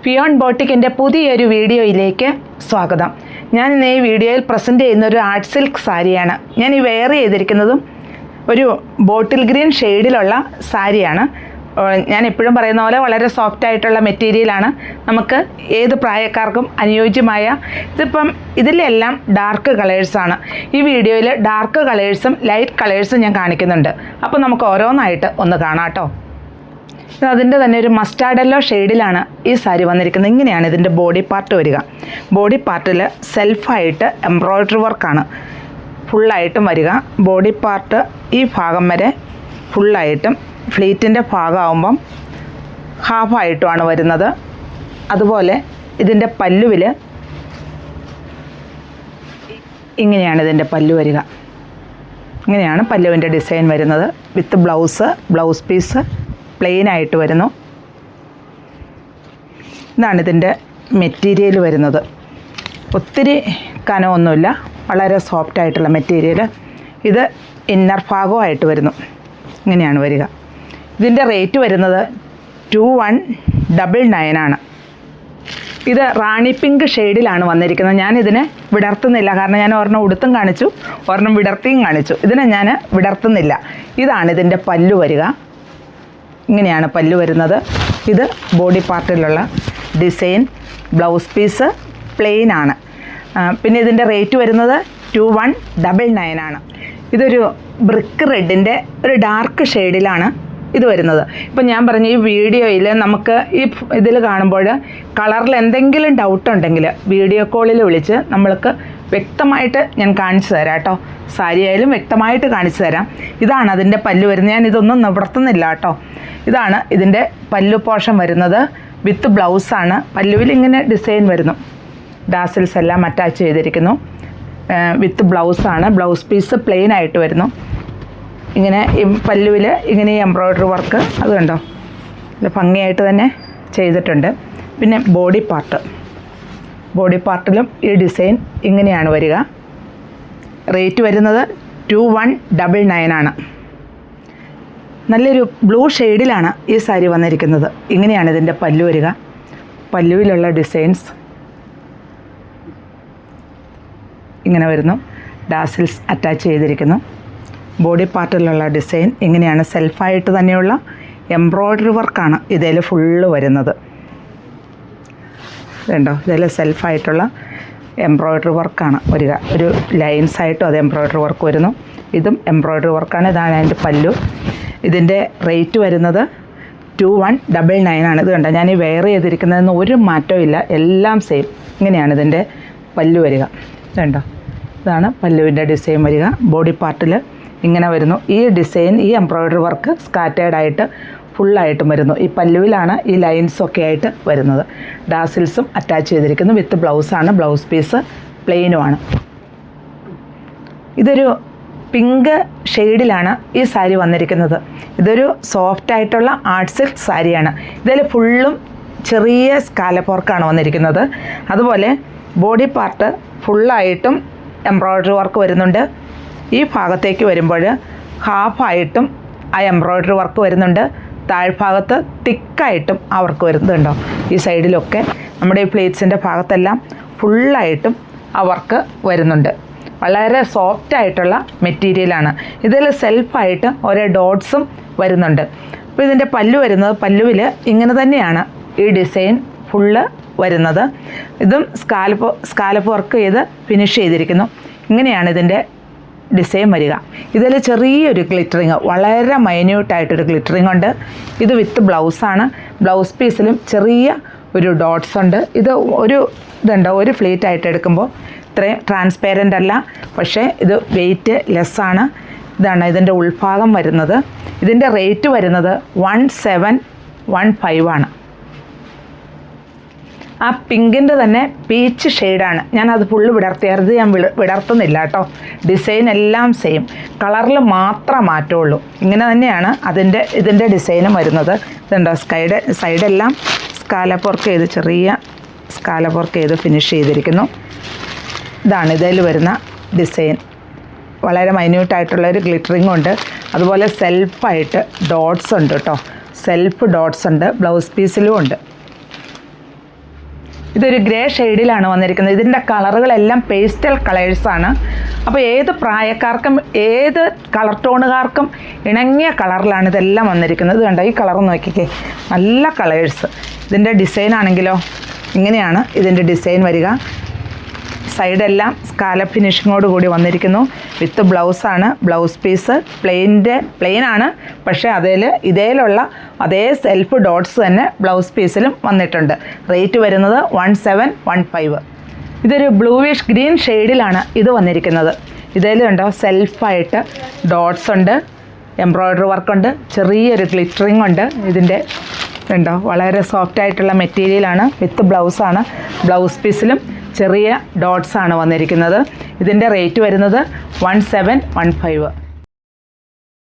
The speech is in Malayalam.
ഫിയോൺ ബോട്ടിക്കിൻ്റെ പുതിയൊരു വീഡിയോയിലേക്ക് സ്വാഗതം. ഞാൻ ഇന്ന് ഈ വീഡിയോയിൽ പ്രസൻറ്റ് ചെയ്യുന്ന ഒരു ആർട്ട് സിൽക്ക് സാരിയാണ്. ഞാൻ ഈ വെയർ ചെയ്തിരിക്കുന്നതും ഒരു ബോട്ടിൽ ഗ്രീൻ ഷെയ്ഡിലുള്ള സാരിയാണ്. ഞാൻ എപ്പോഴും പറയുന്ന പോലെ വളരെ സോഫ്റ്റ് ആയിട്ടുള്ള മെറ്റീരിയലാണ്. നമുക്ക് ഏത് പ്രായക്കാർക്കും അനുയോജ്യമായ ഇതിലെല്ലാം ഡാർക്ക് കളേഴ്സാണ്. ഈ വീഡിയോയിൽ ഡാർക്ക് കളേഴ്സും ലൈറ്റ് കളേഴ്സും ഞാൻ കാണിക്കുന്നുണ്ട്. അപ്പോൾ നമുക്ക് ഓരോന്നായിട്ട് ഒന്ന് കാണാം കേട്ടോ. അതിൻ്റെ തന്നെ ഒരു മസ്റ്റാർഡ് യെല്ലോ ഷെയ്ഡിലാണ് ഈ സാരി വന്നിരിക്കുന്നത്. ഇങ്ങനെയാണ് ഇതിൻ്റെ ബോഡി പാർട്ട് വരിക. ബോഡി പാർട്ടിൽ സെൽഫായിട്ട് എംബ്രോയ്ഡറി വർക്കാണ് ഫുള്ളായിട്ടും വരിക. ബോഡി പാർട്ട് ഈ ഭാഗം വരെ ഫുള്ളായിട്ടും, ഫ്ലീറ്റിൻ്റെ ഭാഗമാകുമ്പം ഹാഫായിട്ടുമാണ് വരുന്നത്. അതുപോലെ ഇതിൻ്റെ പല്ലുവിൽ ഇങ്ങനെയാണ് ഇതിൻ്റെ പല്ലു വരിക. ഇങ്ങനെയാണ് പല്ലുവിൻ്റെ ഡിസൈൻ വരുന്നത്. വിത്ത് ബ്ലൗസ് പീസ് പ്ലെയിൻ ആയിട്ട് വരുന്നു. ഇതാണ് ഇതിൻ്റെ മെറ്റീരിയൽ വരുന്നത്. ഒത്തിരി കനമൊന്നുമില്ല, വളരെ സോഫ്റ്റ് ആയിട്ടുള്ള മെറ്റീരിയൽ. ഇത് ഇന്നർ ഭാഗമായിട്ട് വരുന്നു. ഇങ്ങനെയാണ് വരിക. ഇതിൻ്റെ റേറ്റ് വരുന്നത് 2199 ആണ്. ഇത് റാണി പിങ്ക് ഷെയ്ഡിലാണ് വന്നിരിക്കുന്നത്. ഞാനിതിനെ വിടർത്തുന്നില്ല, കാരണം ഞാൻ ഒരെണ്ണം ഉടുത്തും കാണിച്ചു, ഒരെണ്ണം വിടർത്തിയും കാണിച്ചു. ഇതിനെ ഞാൻ വിടർത്തുന്നില്ല. ഇതാണ് ഇതിൻ്റെ പല്ലു വരിക. ഇങ്ങനെയാണ് പല്ലു വരുന്നത്. ഇത് ബോഡി പാർട്ടിലുള്ള ഡിസൈൻ. ബ്ലൗസ് പീസ് പ്ലെയിൻ ആണ്. പിന്നെ ഇതിൻ്റെ റേറ്റ് വരുന്നത് 2199 ആണ്. ഇതൊരു ബ്രിക്ക് റെഡിൻ്റെ ഒരു ഡാർക്ക് ഷെയ്ഡിലാണ് ഇത് വരുന്നത്. ഇപ്പം ഞാൻ പറഞ്ഞ ഈ വീഡിയോയിൽ നമുക്ക് ഈ ഇതിൽ കാണുമ്പോൾ കളറിൽ എന്തെങ്കിലും ഡൗട്ട് ഉണ്ടെങ്കിൽ വീഡിയോ കോളിൽ വിളിച്ച് നമ്മൾക്ക് വ്യക്തമായിട്ട് ഞാൻ കാണിച്ചു തരാം കേട്ടോ. സാരി ആയാലും വ്യക്തമായിട്ട് കാണിച്ചു തരാം. ഇതാണ് അതിൻ്റെ പല്ലു വരുന്നത്. ഞാൻ ഇതൊന്നും നിവർത്തുന്നില്ല കേട്ടോ. ഇതാണ് ഇതിൻ്റെ പല്ലു പോർഷൻ വരുന്നത്. വിത്ത് ബ്ലൗസാണ്. പല്ലുവിൽ ഇങ്ങനെ ഡിസൈൻ വരുന്നു. ഡാസിൽസ് എല്ലാം അറ്റാച്ച് ചെയ്തിരിക്കുന്നു. വിത്ത് ബ്ലൗസാണ്. ബ്ലൗസ് പീസ് പ്ലെയിൻ ആയിട്ട് വരുന്നു. ഇങ്ങനെ ഈ പല്ലുവിൽ ഇങ്ങനെ ഈ എംബ്രോയ്ഡറി വർക്ക് അത് കണ്ടോ, ഇത് ഭംഗിയായിട്ട് തന്നെ ചെയ്തിട്ടുണ്ട്. പിന്നെ ബോഡി പാർട്ടിലും ഈ ഡിസൈൻ ഇങ്ങനെയാണ് വരിക. റേറ്റ് വരുന്നത് 2199 ആണ്. നല്ലൊരു ബ്ലൂ ഷെയ്ഡിലാണ് ഈ സാരി വന്നിരിക്കുന്നത്. ഇങ്ങനെയാണ് ഇതിൻ്റെ പല്ലു വരിക. പല്ലുവിലുള്ള ഡിസൈൻസ് ഇങ്ങനെ വരുന്നു. ഡാസിൽസ് അറ്റാച്ച് ചെയ്തിരിക്കുന്നു. ബോഡി പാർട്ടിലുള്ള ഡിസൈൻ ഇങ്ങനെയാണ്. സെൽഫായിട്ട് തന്നെയുള്ള എംബ്രോയ്ഡറി വർക്കാണ് ഇതിൽ ഫുള്ള് വരുന്നത്. ഇതുണ്ടോ, ഇതിൽ സെൽഫായിട്ടുള്ള എംബ്രോയ്ഡറി വർക്കാണ് വരിക. ഒരു ലൈൻസായിട്ടും അത് എംബ്രോയ്ഡറി വർക്ക് വരുന്നു. ഇതും എംബ്രോയ്ഡറി വർക്കാണ്. ഇതാണ് അതിൻ്റെ പല്ലു. ഇതിൻ്റെ റേറ്റ് വരുന്നത് 2199 ആണ്. ഇത് കണ്ടോ, ഞാൻ ഈ വെയർ ചെയ്തിരിക്കുന്നതിന് ഒരു മാറ്റവും ഇല്ല, എല്ലാം സെയിം. ഇങ്ങനെയാണ് ഇതിൻ്റെ പല്ലു വരിക. ഇതുണ്ടോ, ഇതാണ് പല്ലുവിൻ്റെ ഡിസൈൻ വരിക. ബോഡി പാർട്ടിൽ ഇങ്ങനെ വരുന്നു. ഈ ഡിസൈൻ, ഈ എംബ്രോയ്ഡറി വർക്ക് സ്കാറ്റേർഡായിട്ട് ഫുള്ളായിട്ടും വരുന്നു. ഈ പല്ലുവിലാണ് ഈ ലൈൻസൊക്കെ ആയിട്ട് വരുന്നത്. ഡാസിൽസും അറ്റാച്ച് ചെയ്തിരിക്കുന്നു. വിത്ത് ബ്ലൗസാണ്. ബ്ലൗസ് പീസ് പ്ലെയിനുമാണ്. ഇതൊരു പിങ്ക് ഷെയ്ഡിലാണ് ഈ സാരി വന്നിരിക്കുന്നത്. ഇതൊരു സോഫ്റ്റ് ആയിട്ടുള്ള ആർട്ട് സിൽക്ക് സാരിയാണ്. ഇതിൽ ഫുള്ളും ചെറിയ സ്കാലപ്പ് വർക്കാണ് വന്നിരിക്കുന്നത്. അതുപോലെ ബോഡി പാർട്ട് ഫുള്ളായിട്ടും എംബ്രോയ്ഡറി വർക്ക് വരുന്നുണ്ട്. ഈ ഭാഗത്തേക്ക് വരുമ്പോൾ ഹാഫായിട്ടും ആ എംബ്രോയ്ഡറി വർക്ക് വരുന്നുണ്ട്. താഴ്ഭാഗത്ത് തിക്കായിട്ടും ആ വർക്ക് വരുന്നുണ്ടോ. ഈ സൈഡിലൊക്കെ നമ്മുടെ ഈ പ്ലേറ്റ്സിൻ്റെ ഭാഗത്തെല്ലാം ഫുള്ളായിട്ടും ആ വർക്ക് വരുന്നുണ്ട്. വളരെ സോഫ്റ്റ് ആയിട്ടുള്ള മെറ്റീരിയലാണ്. ഇതിൽ സെൽഫായിട്ട് ഓരോ ഡോട്ട്സും വരുന്നുണ്ട്. അപ്പോൾ ഇതിൻ്റെ പല്ലു വരുന്നത്, പല്ലുവിൽ ഇങ്ങനെ തന്നെയാണ് ഈ ഡിസൈൻ ഫുള്ള് വരുന്നത്. ഇതും സ്കാലപ്പ് വർക്ക് ചെയ്ത് ഫിനിഷ് ചെയ്തിരിക്കുന്നു. ഇങ്ങനെയാണ് ഇതിൻ്റെ ഡിസൈൻ വരിക. ഇതിൽ ചെറിയൊരു ഗ്ലിറ്ററിങ്, വളരെ മൈന്യൂട്ടായിട്ടൊരു ഗ്ലിറ്ററിങ് ഉണ്ട്. ഇത് വിത്ത് ബ്ലൗസാണ്. ബ്ലൗസ് പീസിലും ചെറിയ ഒരു ഡോട്ട്സ് ഉണ്ട്. ഇതുണ്ടോ, ഒരു ഫ്ലീറ്റ് ആയിട്ട് എടുക്കുമ്പോൾ ഇത്രയും ട്രാൻസ്പെറൻ്റ് അല്ല, പക്ഷേ ഇത് വെയിറ്റ് ലെസ്സാണ്. ഇതാണ് ഇതിൻ്റെ ഉൾഭാഗം വരുന്നത്. ഇതിൻ്റെ റേറ്റ് വരുന്നത് 1715 ആണ്. ആ പിങ്കിൻ്റെ തന്നെ പീച്ച് ഷെയ്ഡാണ്. ഞാനത് ഫുള്ള് വിടർത്തിയായിരുന്നു. ഞാൻ വിടർത്തുന്നില്ല കേട്ടോ. ഡിസൈൻ എല്ലാം സെയിം, കളറിൽ മാത്രമേ മാറ്റമുള്ളൂ. ഇങ്ങനെ തന്നെയാണ് ഇതിൻ്റെ ഡിസൈനും വരുന്നത്. ഇതുണ്ടോ, സൈഡെല്ലാം സ്കാലപ്പ് വർക്ക് ചെയ്ത്, ചെറിയ സ്കാലപ്പ് വർക്ക് ചെയ്ത് ഫിനിഷ് ചെയ്തിരിക്കുന്നു. ഇതാണ് ഇതിൽ വരുന്ന ഡിസൈൻ. വളരെ മൈന്യൂട്ടായിട്ടുള്ളൊരു ഗ്ലിറ്ററിങ്ങും ഉണ്ട്. അതുപോലെ സെൽഫായിട്ട് ഡോട്ട്സ് ഉണ്ട് കേട്ടോ. സെൽഫ് ഡോട്ട്സ് ഉണ്ട്. ബ്ലൗസ് പീസിലും ഉണ്ട്. ഇതൊരു ഗ്രേ ഷെയ്ഡിലാണ് വന്നിരിക്കുന്നത്. ഇതിൻ്റെ കളറുകളെല്ലാം പേസ്റ്റൽ കളേഴ്സാണ്. അപ്പോൾ ഏത് പ്രായക്കാർക്കും ഏത് കളർ ടോണുകാർക്കും ഇണങ്ങിയ കളറിലാണ് ഇതെല്ലാം വന്നിരിക്കുന്നത്. ഇത് കണ്ടോ, ഈ കളർ നോക്കിക്കേ, നല്ല കളേഴ്സ്. ഇതിൻ്റെ ഡിസൈൻ ആണെങ്കിലോ ഇങ്ങനെയാണ് ഇതിൻ്റെ ഡിസൈൻ വരിക. സൈഡെല്ലാം സ്കാലപ്പ് ഫിനിഷിങ്ങോട് കൂടി വന്നിരിക്കുന്നു. വിത്ത് ബ്ലൗസാണ്. ബ്ലൗസ് പീസ് പ്ലെയിനാണ്, പക്ഷേ ഇതേലുള്ള അതേ സെൽഫ് ഡോട്ട്സ് തന്നെ ബ്ലൗസ് പീസിലും വന്നിട്ടുണ്ട്. റേറ്റ് വരുന്നത് 1715. ഇതൊരു ബ്ലൂവിഷ് ഗ്രീൻ ഷെയ്ഡിലാണ് ഇത് വന്നിരിക്കുന്നത്. ഇതേലും ഉണ്ടോ സെൽഫായിട്ട് ഡോട്ട്സ് ഉണ്ട്, എംബ്രോയ്ഡറി വർക്കുണ്ട്, ചെറിയൊരു ഗ്ലിറ്ററിങ് ഉണ്ട്. ഇതിൻ്റെ ഉണ്ടോ വളരെ സോഫ്റ്റ് ആയിട്ടുള്ള മെറ്റീരിയലാണ്. വിത്ത് ബ്ലൗസാണ്. ബ്ലൗസ് പീസിലും ചെറിയ ഡോട്ട്സ് ആണ് വന്നിരിക്കുന്നത്. ഇതിൻ്റെ റേറ്റ് വരുന്നത് 1715.